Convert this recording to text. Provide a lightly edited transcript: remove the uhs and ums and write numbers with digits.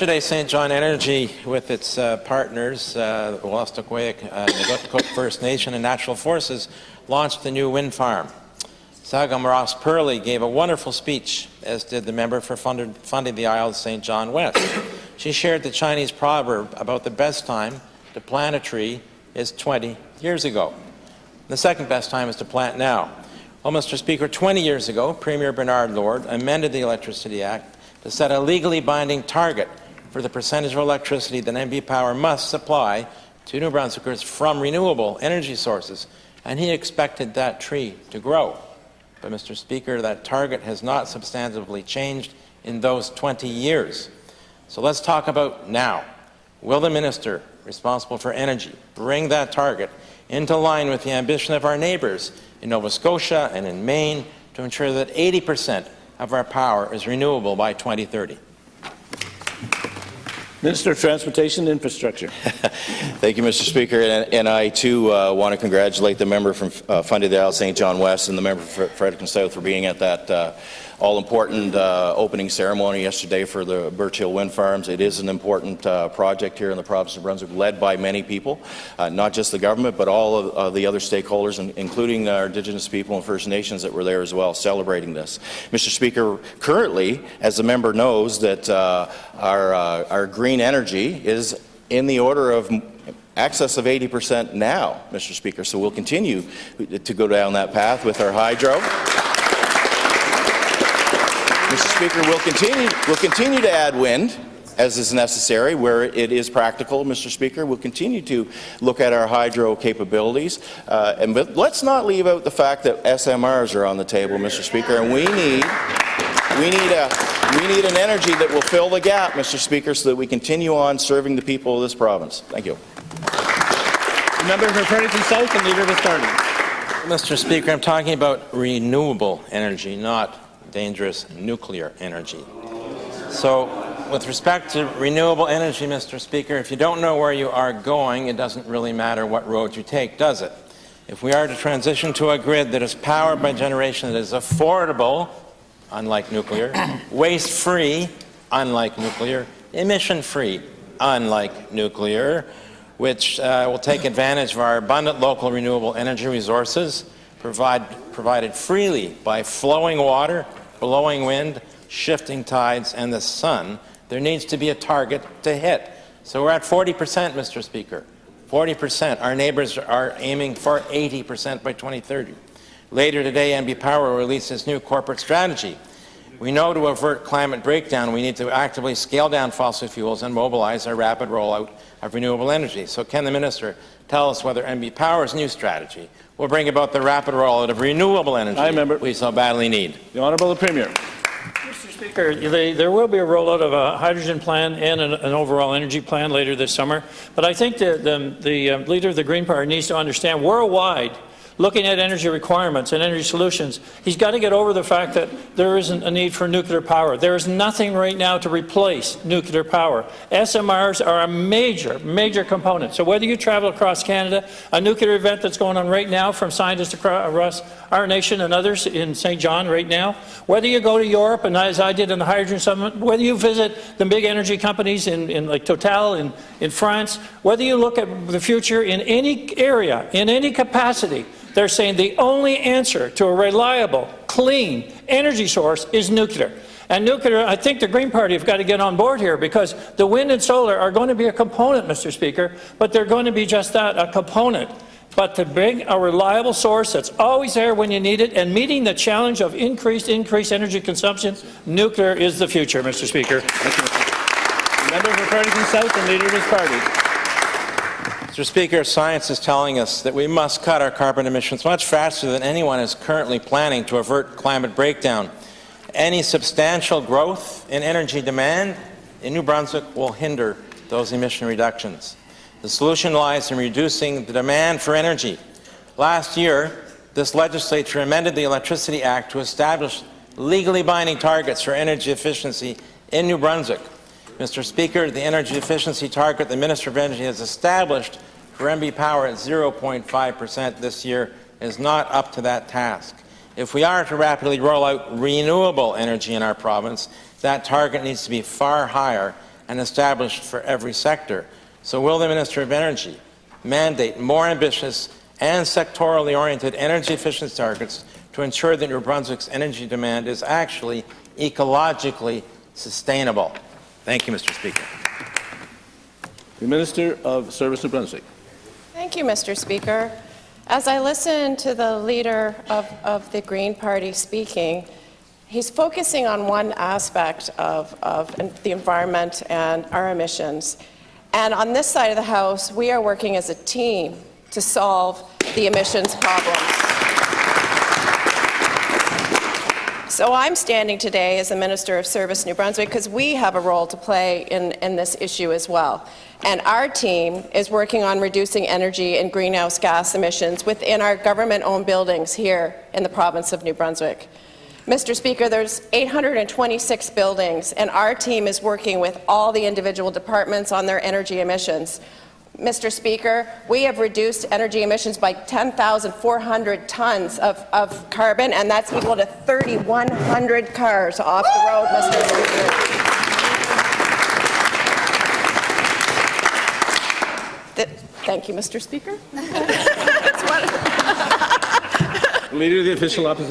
Yesterday, St. John Energy, with its partners, the Wolastoqiyik, Nugutkook First Nation and Natural Forces, launched the new wind farm. Sagam Ross Purley gave a wonderful speech, as did the member for funding the Isle of St. John West. She shared the Chinese proverb about the best time to plant a tree is 20 years ago. The second best time is to plant now. Well, Mr. Speaker, 20 years ago, Premier Bernard Lord amended the Electricity Act to set a legally binding target for the percentage of electricity that NB Power must supply to New Brunswickers from renewable energy sources, and he expected that tree to grow. But, Mr. Speaker, that target has not substantively changed in those 20 years. So let's talk about now. Will the Minister responsible for energy bring that target into line with the ambition of our neighbours in Nova Scotia and in Maine to ensure that 80% of our power is renewable by 2030? Minister of Transportation and Infrastructure. Thank you, Mr. Speaker. And I, too, want to congratulate the member from funded the Isle of St. John West and the member for Fredericton South for being at that all-important opening ceremony yesterday for the Birch Hill Wind Farms. It is an important project here in the province of Brunswick, led by many people, not just the government, but all of the other stakeholders, including our Indigenous people and First Nations that were there as well, celebrating this. Mr. Speaker, currently, as the member knows, that our green energy is in the order of excess of 80% now, Mr. Speaker. So we'll continue to go down that path with our hydro. Mr. Speaker, we'll continue to add wind as is necessary where it is practical, Mr. Speaker. We'll continue to look at our hydro capabilities. But let's not leave out the fact that SMRs are on the table, Mr. Speaker, and we need an energy that will fill the gap, Mr. Speaker, so that we continue on serving the people of this province. Thank you. The member for Fredericton South and Leader of the Party. Mr. Speaker, I'm talking about renewable energy, not dangerous nuclear energy. So, with respect to renewable energy, Mr. Speaker, if you don't know where you are going, it doesn't really matter what road you take, does it? If we are to transition to a grid that is powered by generation that is affordable, unlike nuclear, waste-free, unlike nuclear, emission-free, unlike nuclear, which will take advantage of our abundant local renewable energy resources, provided freely by flowing water, blowing wind, shifting tides, and the sun, there needs to be a target to hit. So we're at 40%, Mr. Speaker. 40%. Our neighbours are aiming for 80% by 2030. Later today, NB Power will release its new corporate strategy. We know to avert climate breakdown, we need to actively scale down fossil fuels and mobilize our rapid rollout of renewable energy. So can the Minister tell us whether NB Power's new strategy will bring about the rapid rollout of renewable energy we so badly need? The Honourable the Premier. Mr. Speaker, there will be a rollout of a hydrogen plan and an overall energy plan later this summer. But I think the Leader of the Green Party needs to understand worldwide, looking at energy requirements and energy solutions, he's got to get over the fact that there isn't a need for nuclear power. There is nothing right now to replace nuclear power. SMRs are a major component. So whether you travel across Canada, a nuclear event that's going on right now from scientists across our nation and others in St. John right now, whether you go to Europe, and as I did in the Hydrogen Summit, whether you visit the big energy companies in like Total in France, whether you look at the future in any area, in any capacity, they're saying the only answer to a reliable, clean energy source is nuclear. And nuclear, I think the Green Party have got to get on board here, because the wind and solar are going to be a component, Mr. Speaker, but they're going to be just that, a component. But to bring a reliable source that's always there when you need it and meeting the challenge of increased energy consumption, nuclear is the future, Mr. Speaker. Thank you. The member for Fredericton South and Leader of his Party. Mr. Speaker, science is telling us that we must cut our carbon emissions much faster than anyone is currently planning to avert climate breakdown. Any substantial growth in energy demand in New Brunswick will hinder those emission reductions. The solution lies in reducing the demand for energy. Last year, this legislature amended the Electricity Act to establish legally binding targets for energy efficiency in New Brunswick. Mr. Speaker, the energy efficiency target the Minister of Energy has established for NB Power at 0.5% this year is not up to that task. If we are to rapidly roll out renewable energy in our province, that target needs to be far higher and established for every sector. So will the Minister of Energy mandate more ambitious and sectorally oriented energy efficiency targets to ensure that New Brunswick's energy demand is actually ecologically sustainable? Thank you, Mr. Speaker. The Minister of Service, New Brunswick. Thank you, Mr. Speaker. As I listen to the leader of the Green Party speaking, he's focusing on one aspect of the environment and our emissions. And on this side of the House, we are working as a team to solve the emissions problems. So I'm standing today as the Minister of Service New Brunswick because we have a role to play in this issue as well. And our team is working on reducing energy and greenhouse gas emissions within our government-owned buildings here in the province of New Brunswick. Mr. Speaker, there's 826 buildings, and our team is working with all the individual departments on their energy emissions. Mr. Speaker, we have reduced energy emissions by 10,400 tons of carbon, and that's equal to 3,100 cars off the road, Mr. Speaker. Thank you, Mr. Speaker. Leader of the Official Opposition.